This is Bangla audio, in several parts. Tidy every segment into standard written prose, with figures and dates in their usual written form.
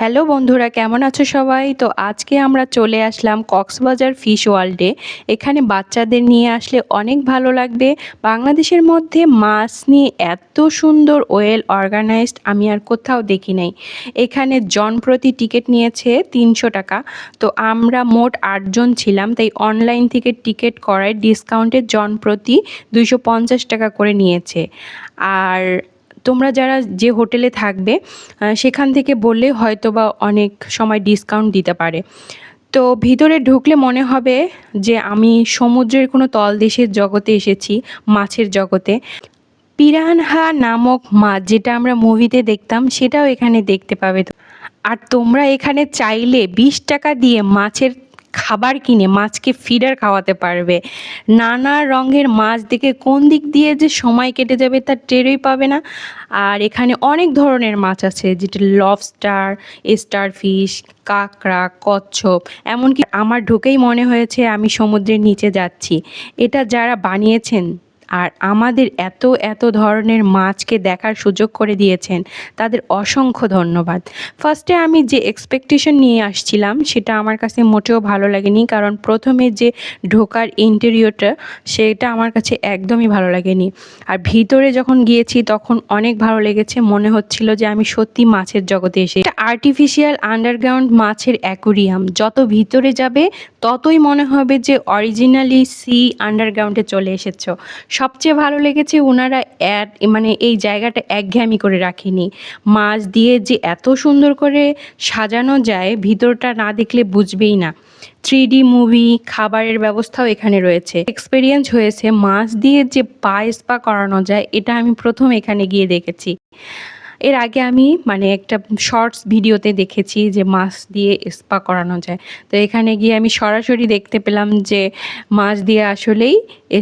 হ্যালো বন্ধুরা, কেমন আছো সবাই? তো আজকে আমরা চলে আসলাম কক্সবাজার ফিশ ওয়ার্ল্ডে। এখানে বাচ্চাদের নিয়ে আসলে অনেক ভালো লাগবে। বাংলাদেশের মধ্যে মাছ নিয়ে এত সুন্দর ওয়েল অর্গানাইজড আমি আর কোথাও দেখি নাই। এখানে জনপ্রতি টিকিট নিয়েছে ৩০০ টাকা। তো আমরা মোট ৮ জন ছিলাম, তাই অনলাইন থেকে টিকিট করায় ডিসকাউন্টে জনপ্রতি ২৫০ টাকা করে নিয়েছে। আর তোমরা যারা যে হোটেলে থাকবে সেখান থেকে বললে হয়তোবা অনেক সময় ডিসকাউন্ট দিতে পারে। তো ভিতরে ঢুকলে মনে হবে যে আমি সমুদ্রের কোনো তলদেশের জগতে এসেছি, মাছের জগতে। পিরানহা নামক মাছ যেটা আমরা মুভিতে দেখতাম সেটাও এখানে দেখতে পাবে। আর তোমরা এখানে চাইলে ২০ টাকা দিয়ে মাছের খাবার কিনে মাছকে ফিডার খাওয়াতে পারবে। নানা রঙের মাছ দেখে কোন দিক দিয়ে যে সময় কেটে যাবে তার টেরই পাবে না। আর এখানে অনেক ধরনের মাছ আছে, যেটা লবস্টার, স্টারফিশ, কাঁকড়া, কচ্ছপ। এমনকি আমার ঢুকেই মনে হয়েছে আমি সমুদ্রের নিচে যাচ্ছি। এটা যারা বানিয়েছেন আর আমাদের এত এত ধরনের মাছকে দেখার সুযোগ করে দিয়েছেন, তাদের অসংখ্য ধন্যবাদ। ফার্স্টে আমি যে এক্সপেকটেশন নিয়ে আসছিলাম সেটা আমার কাছে মোটেও ভালো লাগেনি, কারণ প্রথমে যে ঢোকার ইন্টেরিয়রটা সেটা আমার কাছে একদমই ভালো লাগেনি। আর ভিতরে যখন গিয়েছি তখন অনেক ভালো লেগেছে, মনে হচ্ছিল যে আমি সত্যি মাছের জগতে এসে। এটা আর্টিফিশিয়াল আন্ডারগ্রাউন্ড মাছের অ্যাকুরিয়াম, যত ভিতরে যাবে ততই মনে হবে যে অরিজিনালি সি আন্ডারগ্রাউন্ডে চলে এসেছো। সবচেয়ে ভালো লেগেছে ওনারা মানে এই জায়গাটা একঘেয়েমি করে রাখেনি। মাছ দিয়ে যে এত সুন্দর করে সাজানো যায়, ভিতরটা না দেখলে বুঝবেই না। 3D মুভি, খাবারের ব্যবস্থাও এখানে রয়েছে। এক্সপেরিয়েন্স হয়েছে মাছ দিয়ে যে পা স্পা করানো যায়, এটা আমি প্রথম এখানে গিয়ে দেখেছি। এর আগে আমি মানে একটা শর্টস ভিডিওতে দেখেছি যে মাছ দিয়ে স্পা করানো যায়। তো এখানে গিয়ে আমি সরাসরি দেখতে পেলাম যে মাছ দিয়ে আসলেই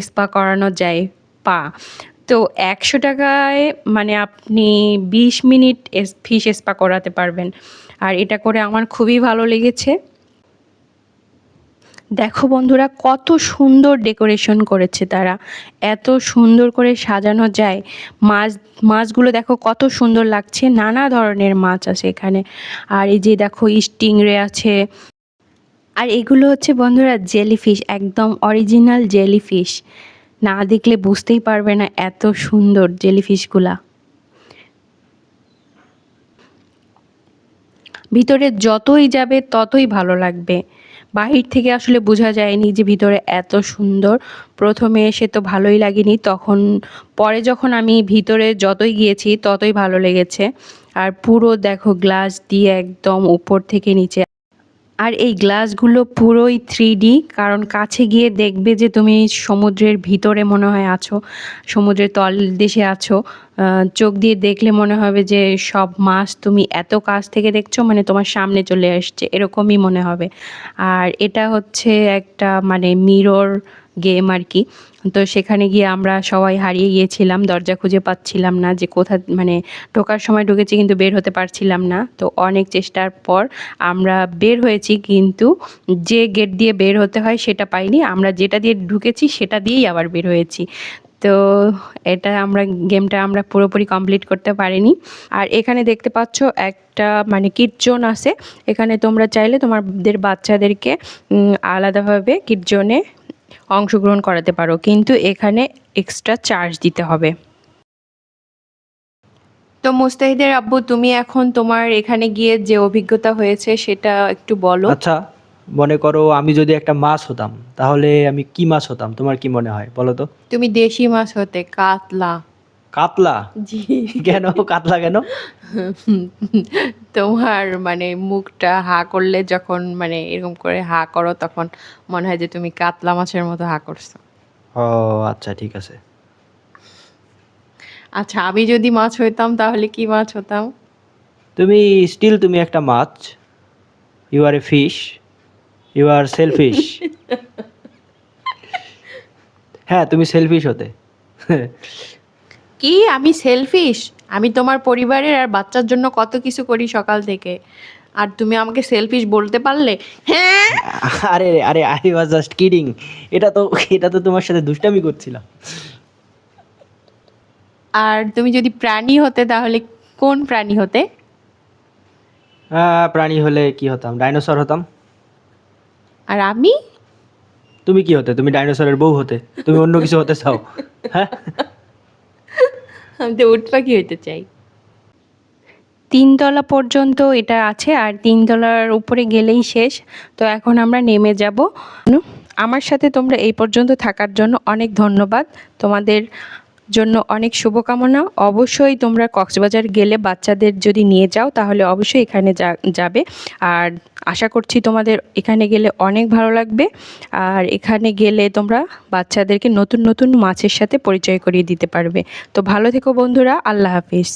স্পা করানো যায় পা। তো ১০০ টাকায় মানে আপনি ২০ মিনিট ফিশ স্পা করাতে পারবেন। আর এটা করে আমার খুবই ভালো লেগেছে। দেখো বন্ধুরা, কত সুন্দর ডেকোরেশন করেছে তারা, এত সুন্দর করে সাজানো যায়। মাছগুলো দেখো কত সুন্দর লাগছে, নানা ধরনের মাছ আছে এখানে। আর এই যে দেখো স্টিংরে আছে। আর এগুলো হচ্ছে বন্ধুরা জেলিফিশ, একদম অরিজিনাল জেলিফিশ। না দেখলে বুঝতেই পারবে না এত সুন্দর জেলিফিশগুলা। ভিতরে যতই যাবে ততই ভালো লাগবে। বাহির থেকে আসলে বোঝা যায়নি যে ভিতরে এত সুন্দর। প্রথমে এসে তো ভালোই লাগেনি, তখন পরে যখন আমি ভিতরে যতই গিয়েছি ততই ভালো লেগেছে। আর পুরো দেখো গ্লাস দিয়ে একদম উপর থেকে নিচে। আর এই গ্লাসগুলো পুরোই 3D, কারণ কাছে গিয়ে দেখবে যে তুমি সমুদ্রের ভিতরে মনে হয় আছো, সমুদ্রের তলদেশে আছো। চোখ দিয়ে দেখলে মনে হবে যে সব মাছ তুমি এত কাছ থেকে দেখছো, মানে তোমার সামনে চলে আসছে এরকমই মনে হবে। আর এটা হচ্ছে একটা মানে মিরর গেম আর কি। তো সেখানে গিয়ে আমরা সবাই হারিয়ে গিয়েছিলাম, দরজা খুঁজে পাচ্ছিলাম না যে মানে ঢোকার সময় ঢুকেছি কিন্তু বের হতে পারছিলাম না। তো অনেক চেষ্টার পর আমরা বের হয়েছি, কিন্তু যে গেট দিয়ে বের হতে হয় সেটা পাইনি। আমরা যেটা দিয়ে ঢুকেছি সেটা দিয়েই আবার বের হয়েছি। তো গেমটা আমরা পুরোপুরি কমপ্লিট করতে পারিনি। আর এখানে দেখতে পাচ্ছ একটা মানে কিড জোন আছে। এখানে তোমরা চাইলে তোমাদের বাচ্চাদেরকে আলাদাভাবে কিড জোনে অংশগ্রহণ করাতে পারো, কিন্তু এখানে এক্সট্রা চার্জ দিতে হবে। তো মুস্তাহিদের আব্বু, তুমি এখন তোমার এখানে গিয়ে যে অভিজ্ঞতা হয়েছে সেটা একটু বলো। আচ্ছা, মনে করো আমি যদি একটা মাছ হতাম, তাহলে আমি কি মাছ হতাম? তোমার কি মনে হয় বলো তো? তুমি দেশি মাছ হতে, কাতলা। কাতলা? জি। কেন কাতলা কেন? তোমার মানে মুখটা হা করলে যখন মানে এরকম করে হা করো, তখন মনে হয় যে তুমি কাতলা মাছের মতো হা করছো। ও আচ্ছা, ঠিক আছে। আচ্ছা, আমি যদি মাছ হইতাম তাহলে কি মাছ হতাম? তুমি একটা মাছ। You are a fish. You are selfish. হ্যাঁ, তুমি সেলফিশ হতে। কি, আমি সেলফিশ? আমি তোমার পরিবারের আর বাচ্চার জন্য কত কিছু করি সকাল থেকে, আর তুমি আমাকে সেলফিশ বলতে পারলে? হ্যাঁ। আরে আরে, আই ওয়াজ জাস্ট কিডিং। এটা তো এটা তো তোমার সাথে দুষ্টামি করছিলাম। আর তুমি যদি প্রাণী হতে তাহলে কোন প্রাণী হতে? প্রাণী হলে কি হতাম? ডাইনোসর হতাম। আর আমি? তুমি কি হতে? তুমি ডাইনোসরের বউ হতে। তুমি অন্য কিছু হতে চাও? হ্যাঁ? আমি তো উট পাখি হইতে চাই। ৩ তলা পর্যন্ত এটা আছে আর ৩ তলার উপরে গেলেই শেষ। তো এখন আমরা নেমে যাব। আমার সাথে তোমরা এই পর্যন্ত থাকার জন্য অনেক ধন্যবাদ। তোমাদের জন্য অনেক শুভকামনা। অবশ্যই তোমরা কক্সবাজার গেলে বাচ্চাদের যদি নিয়ে যাও তাহলে অবশ্যই এখানে যাবে। আর আশা করছি তোমাদের এখানে গেলে অনেক ভালো লাগবে। আর এখানে গেলে তোমরা বাচ্চাদেরকে নতুন নতুন মাছের সাথে পরিচয় করিয়ে দিতে পারবে। তো ভালো থেকো বন্ধুরা। আল্লাহ হাফিজ।